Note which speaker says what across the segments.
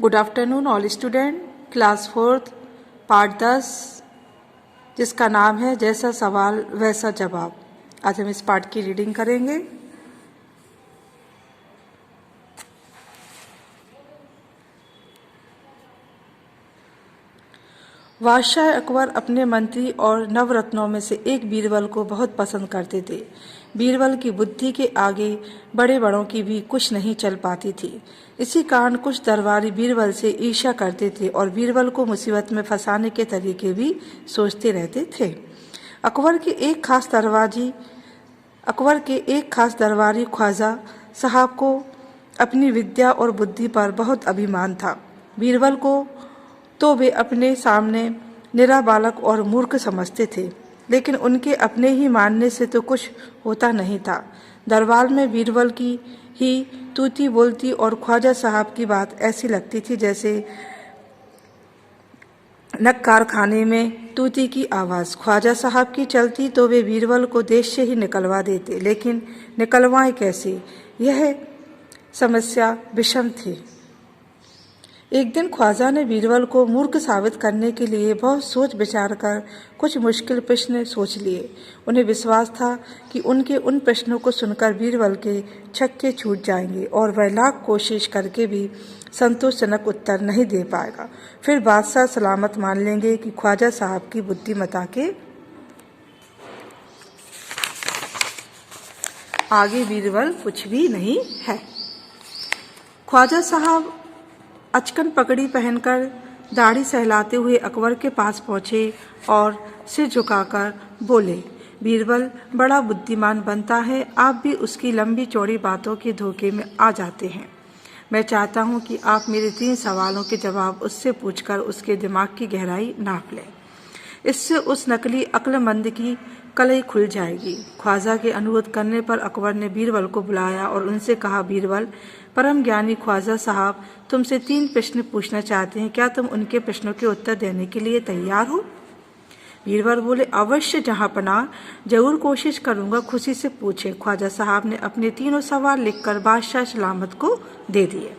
Speaker 1: Good afternoon all student, class 4 part 10 जिसका नाम है जैसा सवाल वैसा जवाब। आज हम इस पार्ट की रीडिंग करेंगे। बादशाह अकबर अपने मंत्री और नवरत्नों में से एक बीरबल को बहुत पसंद करते थे। बीरबल की बुद्धि के आगे बड़े बड़ों की भी कुछ नहीं चल पाती थी। इसी कारण कुछ दरबारी बीरबल से ईर्ष्या करते थे और बीरबल को मुसीबत में फंसाने के तरीके भी सोचते रहते थे। अकबर के एक खास दरबारी ख्वाजा साहब को अपनी विद्या और बुद्धि पर बहुत अभिमान था। बीरबल को तो वे अपने सामने निरा बालक और मूर्ख समझते थे, लेकिन उनके अपने ही मानने से तो कुछ होता नहीं था। दरबार में बीरबल की ही तूती बोलती और ख्वाजा साहब की बात ऐसी लगती थी जैसे नक कारखाने में तूती की आवाज़। ख्वाजा साहब की चलती तो वे बीरबल को देश से ही निकलवा देते, लेकिन निकलवाएं कैसे, यह समस्या विषम थी। एक दिन ख्वाजा ने बीरबल को मूर्ख साबित करने के लिए बहुत सोच विचार कर कुछ मुश्किल प्रश्न सोच लिए। उन्हें विश्वास था कि उनके उन प्रश्नों को सुनकर बीरबल के छक्के छूट जाएंगे और वह लाख कोशिश करके भी संतोषजनक उत्तर नहीं दे पाएगा। फिर बादशाह सलामत मान लेंगे कि ख्वाजा साहब की बुद्धिमत्ता के आगे बीरबल कुछ भी नहीं है। ख्वाजा साहब अचकन पगड़ी पहनकर दाढ़ी सहलाते हुए अकबर के पास पहुंचे और सिर झुकाकर बोले, बीरबल बड़ा बुद्धिमान बनता है, आप भी उसकी लंबी चौड़ी बातों के धोखे में आ जाते हैं। मैं चाहता हूं कि आप मेरे 3 सवालों के जवाब उससे पूछकर उसके दिमाग की गहराई नाप लें। इससे उस नकली अक्लमंद की कलई खुल जाएगी। ख्वाजा के अनुरोध करने पर अकबर ने बीरबल को बुलाया और उनसे कहा, बीरबल, परम ज्ञानी ख्वाजा साहब तुमसे 3 प्रश्न पूछना चाहते हैं, क्या तुम उनके प्रश्नों के उत्तर देने के लिए तैयार हो? बीरबल बोले, अवश्य जहांपनाह, जरूर कोशिश करूंगा, खुशी से पूछें। ख्वाजा साहब ने अपने 3 सवाल लिखकर बादशाह सलामत को दे दिए।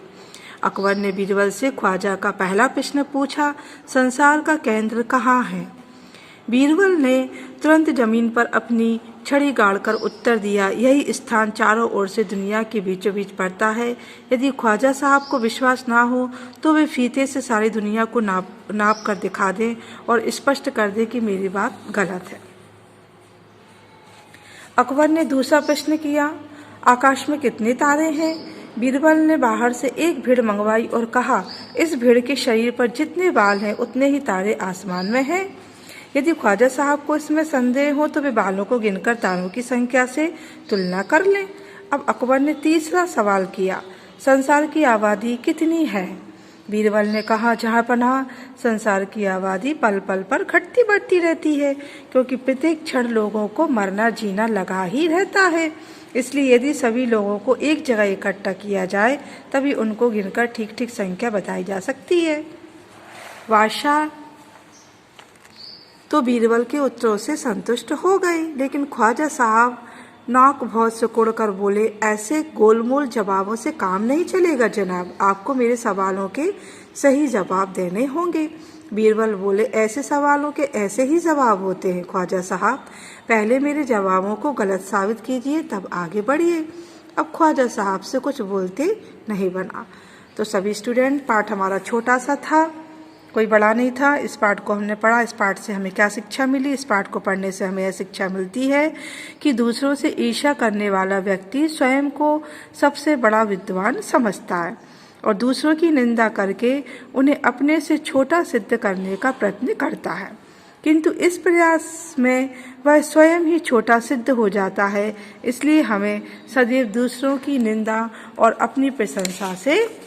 Speaker 1: अकबर ने बीरबल से ख्वाजा का पहला प्रश्न पूछा, संसार का केंद्र कहाँ है? बीरबल ने तुरंत जमीन पर अपनी छड़ी गाड़कर उत्तर दिया, यही स्थान चारों ओर से दुनिया के बीचों बीच पड़ता है। यदि ख्वाजा साहब को विश्वास ना हो तो वे फीते से सारी दुनिया को नाप कर दिखा दें और स्पष्ट कर दें कि मेरी बात गलत है। अकबर ने दूसरा प्रश्न किया, आकाश में कितने तारे हैं? बीरबल ने बाहर से एक भीड़ मंगवाई और कहा, इस भीड़ के शरीर पर जितने बाल हैं उतने ही तारे आसमान में हैं। यदि ख्वाजा साहब को इसमें संदेह हो तो वे बालों को गिनकर तारों की संख्या से तुलना कर लें। अब अकबर ने तीसरा सवाल किया, संसार की आबादी कितनी है? बीरबल ने कहा, जहांपनाह, संसार की आबादी पल पल पर घटती बढ़ती रहती है, क्योंकि प्रत्येक क्षण लोगों को मरना जीना लगा ही रहता है। इसलिए यदि सभी लोगों को एक जगह इकट्ठा किया जाए तभी उनको गिनकर ठीक ठीक संख्या बताई जा सकती है। बादशाह तो बीरबल के उत्तरों से संतुष्ट हो गए, लेकिन ख्वाजा साहब नाक बहुत सिकुड़ कर बोले, ऐसे गोलमोल जवाबों से काम नहीं चलेगा जनाब, आपको मेरे सवालों के सही जवाब देने होंगे। बीरबल बोले, ऐसे सवालों के ऐसे ही जवाब होते हैं ख्वाजा साहब, पहले मेरे जवाबों को गलत साबित कीजिए तब आगे बढ़िए। अब ख्वाजा साहब से कुछ बोलते नहीं बना। तो सभी स्टूडेंट, पाठ हमारा छोटा सा था, कोई बड़ा नहीं था। इस पाठ को हमने पढ़ा। इस पाठ से हमें क्या शिक्षा मिली? इस पाठ को पढ़ने से हमें यह शिक्षा मिलती है कि दूसरों से ईर्ष्या करने वाला व्यक्ति स्वयं को सबसे बड़ा विद्वान समझता है और दूसरों की निंदा करके उन्हें अपने से छोटा सिद्ध करने का प्रयत्न करता है, किंतु इस प्रयास में वह स्वयं ही छोटा सिद्ध हो जाता है। इसलिए हमें सदैव दूसरों की निंदा और अपनी प्रशंसा से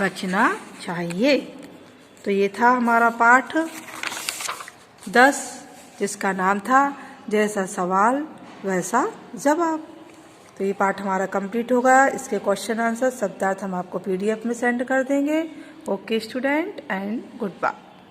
Speaker 1: बचना चाहिए। तो ये था हमारा पाठ 10 जिसका नाम था जैसा सवाल वैसा जवाब। तो ये पाठ हमारा कंप्लीट हो गया। इसके क्वेश्चन आंसर शब्दार्थ हम आपको PDF में सेंड कर देंगे। Okay student, and good bye.